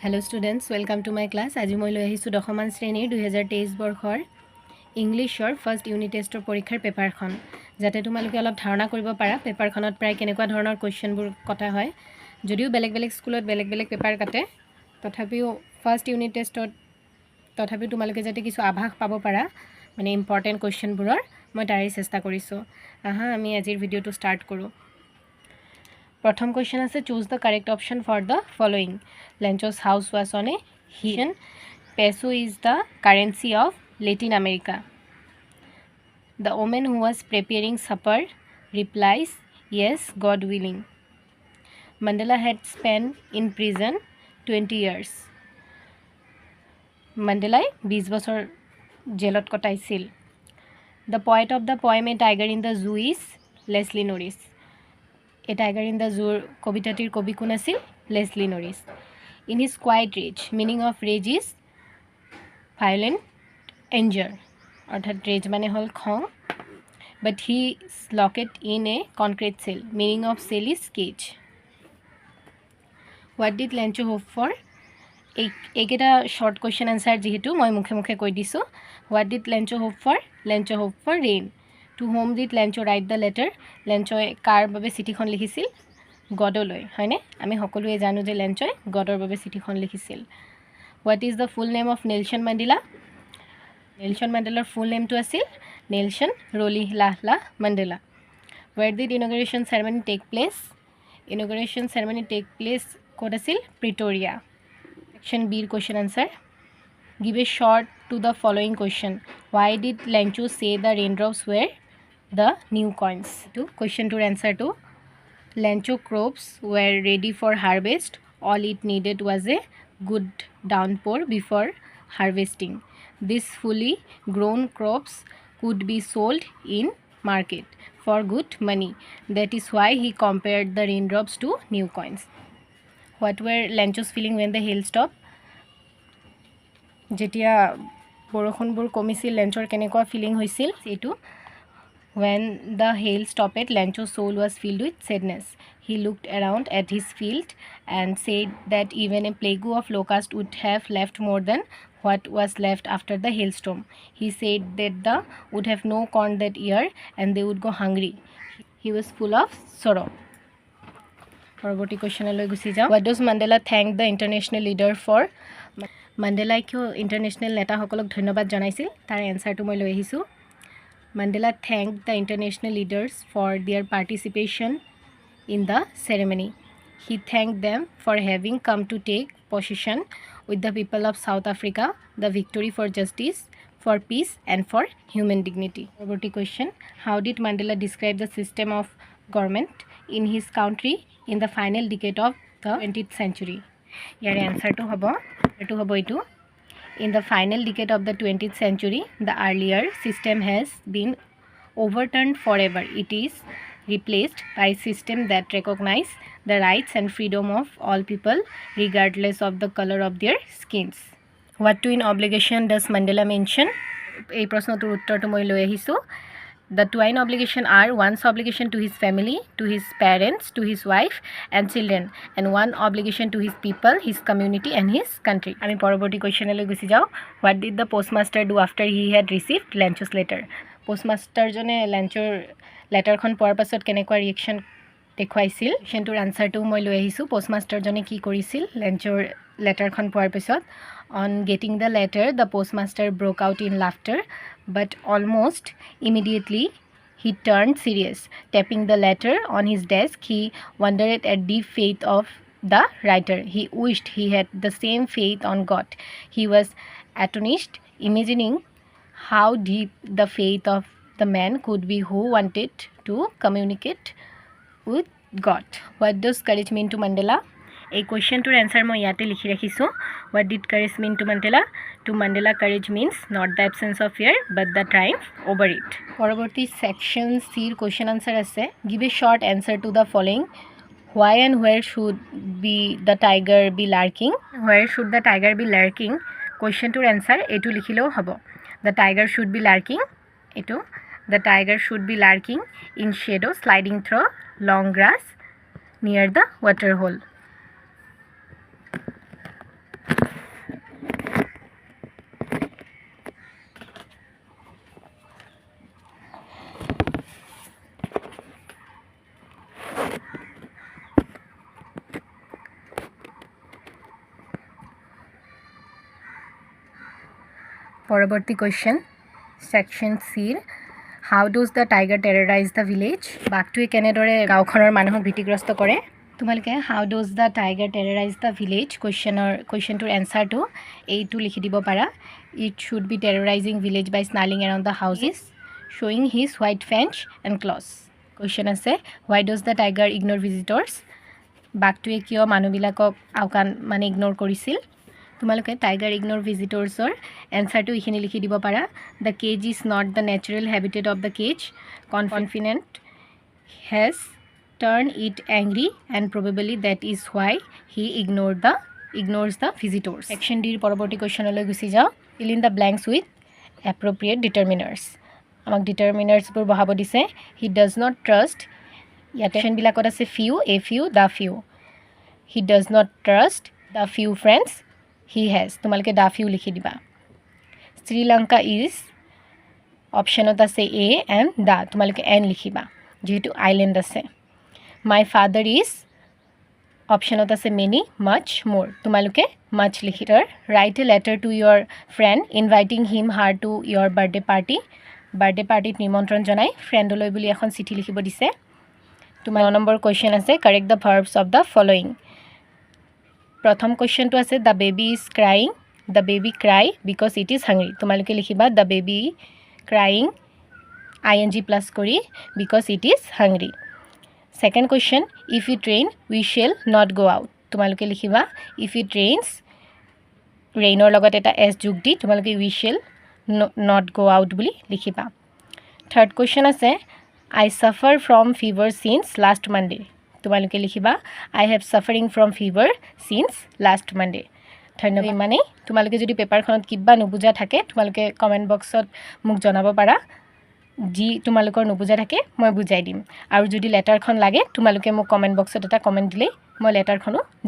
Hello students, welcome to my class. আজি মই লৈ আহিছো দশমান শ্ৰেণীৰ 2023 বৰ্ষৰ ইংলিছৰ ফাৰ্ষ্ট ইউনিট টেষ্টৰ পৰীক্ষাৰ পেপাৰখন যাতে তোমালোকে অলপ ধাৰণা কৰিব পাৰা পেপাৰখনত প্ৰায় কেনেকুৱা ধৰণৰ কোৱেশ্চনবোৰ কটা হয় যদিও বেলেগ বেলেগ স্কুলত বেলেগ বেলেগ পেপাৰ কাটে তথাপিও ফাৰ্ষ্ট ইউনিট টেষ্টত তথাপিও তোমালোকে যাতে কিছু আভাস পাব পাৰা মানে ইম্পৰ্টেন্ট কোৱেশ্চনবোৰৰ মই তাৰেই চেষ্টা কৰিছো আহা আমি আজিৰ ভিডিওটো ষ্টাৰ্ট কৰোঁ প্ৰথম কোৱেশ্চন আছে choose the correct option for the following Lencho's house was on a hill. Peso is the currency of Latin America. The woman who was preparing supper replies, yes, God willing. Mandela had spent in prison 20 years. Mandela 20 বছৰ জেলত কটাইছিল. The poet of the poem A Tiger in the Zoo is Leslie Norris. A Tiger in the Zoo কবিতাটিৰ কবি কোন আছিল Leslie Norris. In his quiet rage, meaning of rage is violent anger. Orthat rage mane hol khong. But he is locked in a concrete cell. Meaning of cell is cage. What did Lencho hope for? Eketa short question answer jihetu moi mukhe mukhe koi disu. What did Lencho hope for? Lencho hope for rain. To whom did Lencho write the letter? Lencho kar babe city khon likhisil? গডলৈ হয়নে আমি সকলোৱে জানো যে লেঞ্চয় গডৰ বাবে চিঠিখন লিখিছিল what is the full name of Nelson Mandela Nelson মান্ডেলাৰ full নেমটো আছিল Nelson Rolihlahla Mandela where did inauguration ceremony take place inauguration ceremony take place ক'ত আছিল প্ৰিটৰিয়া section b question answer give a short to the following question why did Lencho say the raindrops were the new coins to question to answer to Lencho crops were ready for harvest. All it needed was a good downpour before harvesting. These fully grown crops could be sold in market for good money. That is why he compared the raindrops to new coins. What were Lencho's feeling when the hail stopped? Jetia বৰষুণবোৰ কমিছিল লেঞ্চৰ কেনেকুৱা feeling হৈছিল এইটো When the hail stopped, Lencho's soul was filled with sadness. He looked around at his field and said that even a plague of locusts would have left more than what was left after the hailstorm. He said that they would have no corn that year and they would go hungry. He was full of sorrow. পৰৱৰ্তী কোৱেশ্চনলৈ গুচি যাওঁ What does Mandela thank the international leader for? Mandela কিয় international নেতাসকলক ধন্যবাদ জনাইছিল তাৰ এনসাৰটো মই লৈ আহিছোঁ Mandela thanked the international leaders for their participation in the ceremony. He thanked them for having come to take possession with the people of South Africa, the victory for justice, for peace and for human dignity. Purvoti question, how did Mandela describe the system of government in his country in the final decade of the 20th century? Yare answer to hobo itu. In the final decade of the 20th century, the earlier system has been overturned forever. It is replaced by a system that recognizes the rights and freedom of all people, regardless of the color of their skins. What twin obligation does Mandela mention? এই প্ৰশ্নটোৰ উত্তৰটো মই লৈ আহিছো The twin obligation are one's obligation to his family, to his parents, to his wife and children, and one obligation to his people, his community and his country. আমি পৰৱৰ্তী কোৱেশ্চনলৈ গুচি যাওঁ What did the postmaster do after he had received Lencho's letter? পোষ্টমাষ্টাৰজনে লেঞ্চৰ লেটাৰখন পোৱাৰ পাছত কেনেকুৱা reaction দেখুৱাইছিল কোৱেশ্চনটোৰ আনসাৰটো মই লৈ আহিছোঁ পোষ্টমাষ্টাৰজনে কি কৰিছিল লেঞ্চৰ লেটাৰখন পোৱাৰ পিছত On getting the letter, the postmaster broke out in laughter, but almost immediately he turned serious. Tapping the letter on his desk, he wondered at the faith of the writer. He wished he had the same faith on God. He was astonished, imagining how deep the faith of the man could be who wanted to communicate with God. What does courage mean to Mandela? এই কোৱেশ্চনটোৰ answer মই ইয়াতে লিখি ৰাখিছোঁ What did courage mean to Mandela? To Mandela, courage means not the absence of fear but the triumph over it. পৰৱৰ্তী section C ৰ question answer আছে Give a short answer to the following Why and where should be the tiger be lurking? Where should the tiger be lurking? কোৱেশ্চনটোৰ answer এইটো লিখিলেও হ'ব The tiger should be lurking এইটো The tiger should be lurking in shadow sliding through long grass near the water hole. পৰৱৰ্তী question section চিৰ how does the tiger terrorise the village বাঘটোৱে কেনেদৰে গাঁওখনৰ মানুহক ভীতিগ্ৰস্ত কৰে তোমালোকে how does the tiger terrorise the village কুৱেশ্যনটোৰ এনচাৰটো এইটো লিখি দিব পাৰা it should be terrorising village by snarling around the houses শ্বয়িং his white fangs and claws question আছে why does the tiger ignore visitors বাঘটোৱে কিয় মানুহবিলাকক আওকাণ মানে ইগন'ৰ কৰিছিল তোমালোকে টাইগাৰ ইগন'ৰ ভিজিটৰ্ছৰ এনচাৰটো এইখিনি লিখি দিব পাৰা the cage is not the natural habitat of the cage confident has turn it angry and probably that is why he ignores the visitors section ডিৰ পৰৱৰ্তী কুৱেশ্যনলৈ গুচি যাওঁ fill in the blanks with appropriate determiners আমাক ডিটাৰমিনাৰ্ছবোৰ বহাব দিছে he does not trust ইয়াতে অপশ্যনবিলাকত আছে few a few the few he does not trust the few friends he has তোমালোকে দ্য ফিউ লিখি দিবা শ্ৰীলংকা ইজ অপশ্যনত আছে এ এণ্ড দ্য তোমালোকে এন লিখিবা যিহেতু আইলেণ্ড আছে মাই ফাদাৰ ইজ অপশ্যনত আছে মেনি মাছ মোৰ তোমালোকে মাছ লিখি write a letter to your friend inviting him her to your birthday পাৰ্টিত নিমন্ত্ৰণ জনাই ফ্ৰেণ্ডলৈ বুলি এখন চিঠি লিখিব দিছে তোমাৰ 9 নম্বৰ কুৱেশ্যন আছে correct the verbs of the following প্ৰথম কুৱেশ্যনটো আছে the baby is crying the baby cry because it is hungry তোমালোকে লিখিবা the baby crying ING plus কৰি because it is hungry second question if it rain we shall not go' out তোমালোকে লিখিবা if it rains ৰেইনৰ লগত এটা S যোগ দি তোমালোকে we shall not go' out বুলি লিখিবা থাৰ্ড কুৱেশ্যন আছে I suffer from fever since last Monday তোমালোকে লিখিবা I have suffering from fever since last Monday ধন্যবাদ ইমানেই তোমালোকে যদি পেপাৰখনত কিবা নুবুজা থাকে তোমালোকে কমেণ্ট বক্সত মোক জনাব পাৰা যি তোমালোকৰ নুবুজা থাকে মই বুজাই দিম আৰু যদি লেটাৰখন লাগে তোমালোকে মোক কমেণ্ট বক্সত এটা কমেণ্ট দিলেই মই লেটাৰখনো দি